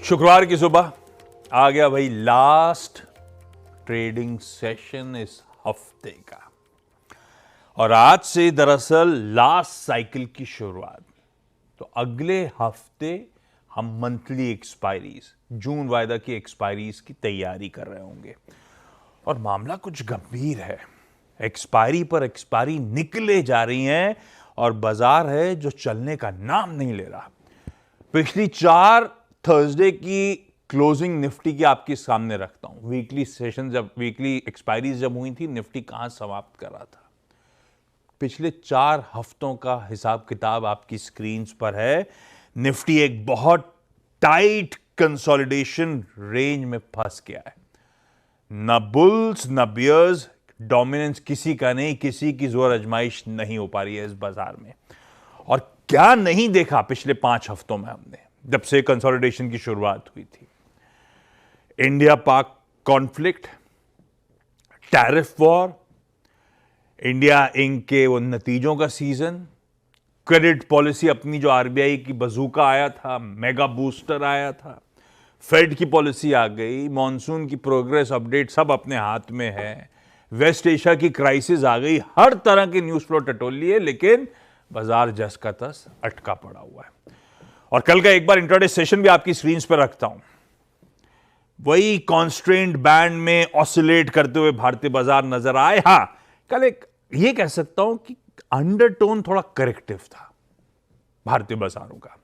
शुक्रवार की सुबह आ गया भाई, लास्ट ट्रेडिंग सेशन इस हफ्ते का। और आज से दरअसल लास्ट साइकिल की शुरुआत। तो अगले हफ्ते हम मंथली एक्सपायरीज, जून वायदा की एक्सपायरीज की तैयारी कर रहे होंगे। और मामला कुछ गंभीर है। एक्सपायरी पर एक्सपायरी निकले जा रही हैं और बाजार है जो चलने का नाम नहीं ले रहा। पिछली 4 थर्सडे की क्लोजिंग निफ्टी की आपके सामने रखता हूं। वीकली सेशन जब, वीकली एक्सपायरीज जब हुई थी, निफ्टी कहां समाप्त कर रहा था। पिछले 4 हफ्तों का हिसाब किताब आपकी स्क्रीन पर है। निफ्टी एक बहुत टाइट कंसोलिडेशन रेंज में फंस गया है। न बुल्स न बियर्स, डोमिनेंस किसी का नहीं, किसी की जोर आजमाइश नहीं हो पा रही है इस बाजार में। और क्या नहीं देखा पिछले 5 हफ्तों में हमने, जब से कंसोलिडेशन की शुरुआत हुई थी। India Pak conflict, tariff war, India Inc के वो नतीजों का सीजन, क्रेडिट पॉलिसी अपनी जो आरबीआई की बजूका आया था, मेगा बूस्टर आया था, फेड की पॉलिसी आ गई, मॉनसून की प्रोग्रेस अपडेट सब अपने हाथ में है, वेस्ट एशिया की क्राइसिस आ गई, हर तरह के न्यूज फ्लो टटोल लिए, लेकिन बाजार जस का तस अटका पड़ा हुआ है। और कल का एक बार इंट्राडे सेशन भी आपकी स्क्रीन पर रखता हूं। वही कॉन्स्ट्रेंट बैंड में ऑसिलेट करते हुए भारतीय बाजार नजर आए। हां, कल एक ये कह सकता हूं कि अंडरटोन थोड़ा करेक्टिव था भारतीय बाजारों का।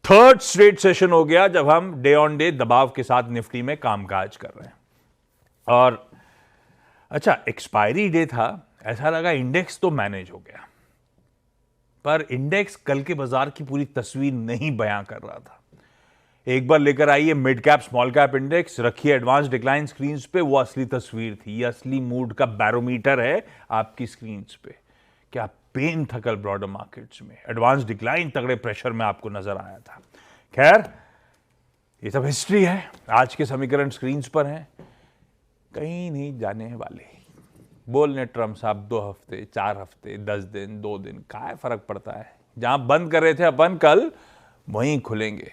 थर्ड स्ट्रेट सेशन हो गया जब हम डे ऑन डे दबाव के साथ निफ्टी में कामकाज कर रहे हैं। और अच्छा, एक्सपायरी डे था, ऐसा लगा इंडेक्स तो मैनेज हो गया, पर इंडेक्स कल के बाजार की पूरी तस्वीर नहीं बयां कर रहा था। एक बार लेकर आइए mid cap small cap index, रखिए एडवांस डिक्लाइन स्क्रीन पे, वो असली तस्वीर थी। ये असली मूड का बैरोमीटर है आपकी स्क्रीन पे। क्या पेन था कल ब्रॉडर मार्केट्स में, एडवांस डिक्लाइन तगड़े प्रेशर में आपको नजर आया था। खैर, ये सब हिस्ट्री है। आज के समीकरण स्क्रीन पर हैं, कहीं नहीं जाने वाले। बोलने ट्रम्प साहब 2 हफ्ते, 4 हफ्ते, 10 दिन, 2 दिन, क्या फर्क पड़ता है। जहां बंद कर रहे थे अपन कल, वहीं खुलेंगे।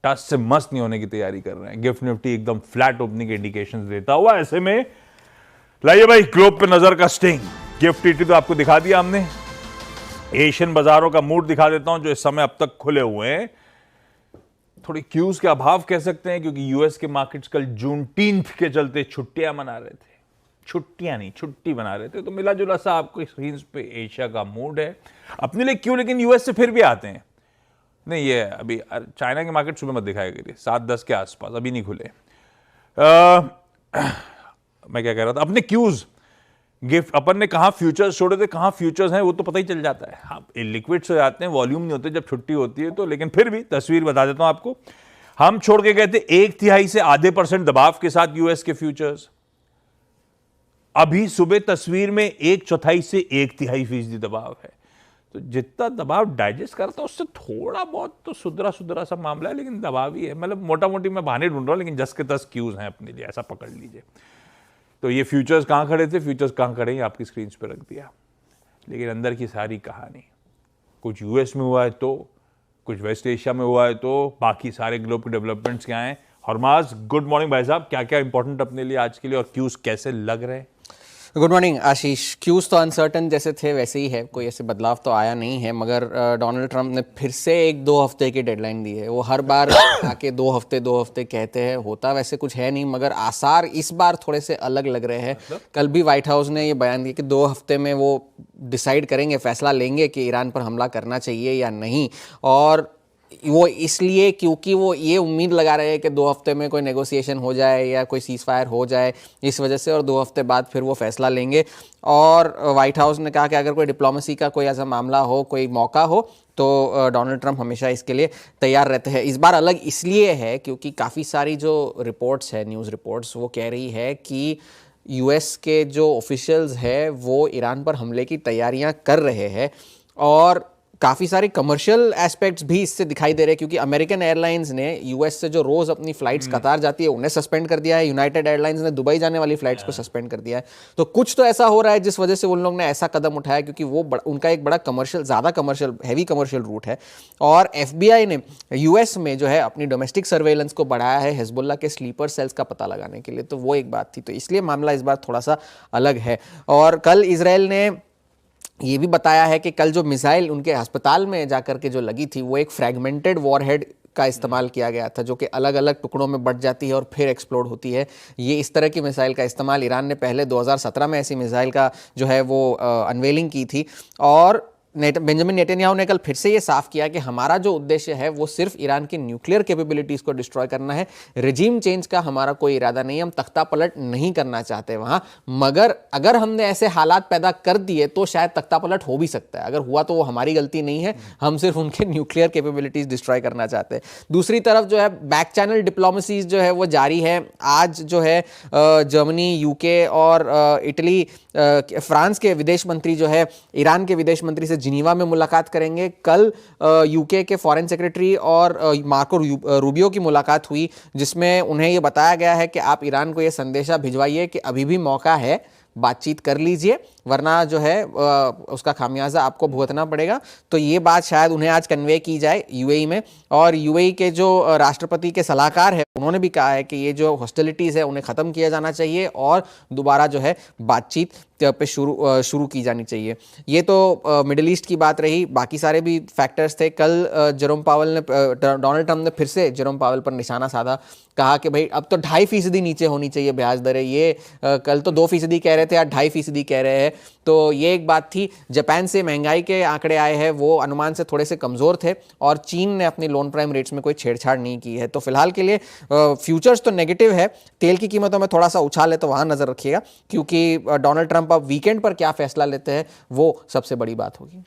टस से मस्त नहीं होने की तैयारी कर रहे हैं। गिफ्ट निफ्टी एकदम फ्लैट ओपनिंग के इंडिकेशंस देता हुआ। ऐसे में लाइए भाई ग्लोब पे नजर का स्टिंग। गिफ्ट निफ्टी तो आपको दिखा दिया हमने। एशियन बाजारों का मूड दिखा देता हूं जो इस समय अब तक खुले हुए हैं। थोड़ी क्यूज के अभाव कह सकते हैं, क्योंकि यूएस के मार्केट्स कल जूनटीन्थ के चलते छुट्टियां मना रहे थे। छुट्टियां नहीं, छुट्टी बना रहे थे। तो मिला जुला सा आपको स्क्रीन पे एशिया का मूड है अपने लिए। क्यों, लेकिन यूएस से फिर भी आते हैं। नहीं, ये अभी चाइना के मार्केट सुबह मत दिखाई गई थी, 7-10 के आसपास, अभी नहीं खुले। मैं क्या कह रहा था, अपने क्यूज गिफ्ट अपन ने कहां फ्यूचर्स छोड़े थे, कहां फ्यूचर्स हैं, वो तो पता ही चल जाता है। हाँ, लिक्विड्स हो जाते हैं, वॉल्यूम नहीं होते जब छुट्टी होती है तो, लेकिन फिर भी तस्वीर बता देता हूं आपको। हम छोड़ के गए थे 1/3 से आधे % दबाव के साथ यूएस के फ्यूचर्स। अभी सुबह तस्वीर में 1/4 से 1/3% दबाव है। तो जितना दबाव डाइजेस्ट करता है उससे थोड़ा बहुत तो सुधरा सा मामला है, लेकिन दबाव ही है। मतलब मोटा मोटी मैं बहाने ढूंढ रहा हूं, लेकिन जस के तस क्यूज हैं अपने लिए, ऐसा पकड़ लीजिए। तो ये फ्यूचर्स कहां खड़े थे, फ्यूचर्स कहां खड़े हैं, आपकी स्क्रीन पे रख दिया। लेकिन अंदर की सारी कहानी, कुछ यूएस में हुआ है तो, कुछ वेस्ट एशिया में हुआ है तो, बाकी सारे ग्लोब के डेवलपमेंट्स क्या हैं। हरमाज, गुड मॉर्निंग भाई साहब, क्या क्या इंपॉर्टेंट अपने लिए आज के लिए, और क्यूज कैसे लग रहे हैं। गुड मॉर्निंग आशीष। क्यूज तो अनसर्टन जैसे थे वैसे ही है, कोई ऐसे बदलाव तो आया नहीं है। मगर डोनाल्ड ट्रंप ने फिर से 1-2 हफ्ते की डेडलाइन दी है। वो हर बार आके 2 हफ्ते कहते हैं, होता वैसे कुछ है नहीं, मगर आसार इस बार थोड़े से अलग लग रहे हैं। कल भी व्हाइट हाउस ने ये बयान दिया कि 2 हफ्ते में वो डिसाइड करेंगे, फैसला लेंगे कि ईरान पर हमला करना चाहिए या नहीं। और वो इसलिए क्योंकि वो ये उम्मीद लगा रहे हैं कि 2 हफ्ते में कोई नेगोशिएशन हो जाए या कोई सीज फायर हो जाए, इस वजह से। और 2 हफ्ते बाद फिर वो फैसला लेंगे। और व्हाइट हाउस ने कहा कि अगर कोई डिप्लोमेसी का कोई ऐसा मामला हो, कोई मौका हो, तो डोनाल्ड ट्रंप हमेशा इसके लिए तैयार रहते हैं। इस बार अलग इसलिए है क्योंकि काफ़ी सारी जो रिपोर्ट्स है, न्यूज़ रिपोर्ट्स, वो कह रही है कि यूएस के जो ऑफिशियल्स हैं वो ईरान पर हमले की तैयारियां कर रहे हैं। और काफ़ी सारे कमर्शियल एस्पेक्ट्स भी इससे दिखाई दे रहे हैं, क्योंकि अमेरिकन एयरलाइंस ने यूएस से जो रोज़ अपनी फ्लाइट्स कतार जाती है उन्हें सस्पेंड कर दिया है, यूनाइटेड एयरलाइंस ने दुबई जाने वाली फ्लाइट्स को सस्पेंड कर दिया है। तो कुछ तो ऐसा हो रहा है जिस वजह से उन लोग ने ऐसा कदम उठाया, क्योंकि वो उनका एक बड़ा कमर्शियल, ज़्यादा कमर्शियल, हैवी कमर्शियल रूट है। और FBI ने यूएस में जो है अपनी डोमेस्टिक सर्वेलेंस को बढ़ाया है हिजबुल्लाह के स्लीपर सेल्स का पता लगाने के लिए। तो वो एक बात थी, तो इसलिए मामला इस बार थोड़ा सा अलग है। और कल इजराइल ने ये भी बताया है कि कल जो मिसाइल उनके अस्पताल में जाकर के जो लगी थी वो एक फ्रैगमेंटेड वॉरहेड का इस्तेमाल किया गया था, जो कि अलग अलग टुकड़ों में बट जाती है और फिर एक्सप्लोड होती है। ये इस तरह की मिसाइल का इस्तेमाल ईरान ने पहले 2017 में ऐसी मिसाइल का जो है वो अनवेलिंग की थी। और बेंजामिन नेतन्याहू ने कल फिर से ये साफ किया कि हमारा जो उद्देश्य है वो सिर्फ ईरान की न्यूक्लियर कैपेबिलिटीज़ को डिस्ट्रॉय करना है, रिजीम चेंज का हमारा कोई इरादा नहीं है, हम तख्ता पलट नहीं करना चाहते वहाँ। मगर अगर हमने ऐसे हालात पैदा कर दिए तो शायद तख्ता पलट हो भी सकता है, अगर हुआ तो वो हमारी गलती नहीं है, हम सिर्फ उनके न्यूक्लियर कैपेबिलिटीज़ डिस्ट्रॉय करना चाहते हैं। दूसरी तरफ जो है बैक चैनल डिप्लोमेसीज जो है वो जारी है। आज जो है जर्मनी, यूके और इटली, फ्रांस के विदेश मंत्री जो है ईरान के विदेश मंत्री से जिनीवा में मुलाकात करेंगे। कल यूके के फॉरेन सेक्रेटरी और मार्को रूबियो की मुलाकात हुई, जिसमें उन्हें यह बताया गया है कि आप ईरान को यह संदेशा भिजवाइए कि अभी भी मौका है, बातचीत कर लीजिए, वरना जो है उसका खामियाजा आपको भुगतना पड़ेगा। तो ये बात शायद उन्हें आज कन्वे की जाए यूएई में। और यूएई के जो राष्ट्रपति के सलाहकार है उन्होंने भी कहा है कि ये जो हॉस्टिलिटीज़ है उन्हें ख़त्म किया जाना चाहिए और दोबारा जो है बातचीत पे शुरू की जानी चाहिए। ये तो मिडिल ईस्ट की बात रही, बाकी सारे भी फैक्टर्स थे। कल जेरोम पावेल ने, डोनाल्ड ट्रंप ने फिर से जेरोम पावेल पर निशाना साधा, कहा कि भाई अब तो 2.5% नीचे होनी चाहिए ब्याज दरें। ये कल तो 2% कह रहे थे, आज 2.5% कह रहे हैं। तो ये एक बात थी। जापान से महंगाई के आंकड़े आए हैं, वो अनुमान से थोड़े से कमज़ोर थे। और चीन ने अपनी लोन प्राइम रेट्स में कोई छेड़छाड़ नहीं की है। तो फिलहाल के लिए फ्यूचर्स तो नेगेटिव है। तेल की कीमतों में थोड़ा सा उछाल है, तो वहाँ नज़र रखिएगा, क्योंकि डोनाल्ड ट्रंप अब वीकेंड पर क्या फैसला लेते हैं वो सबसे बड़ी बात होगी।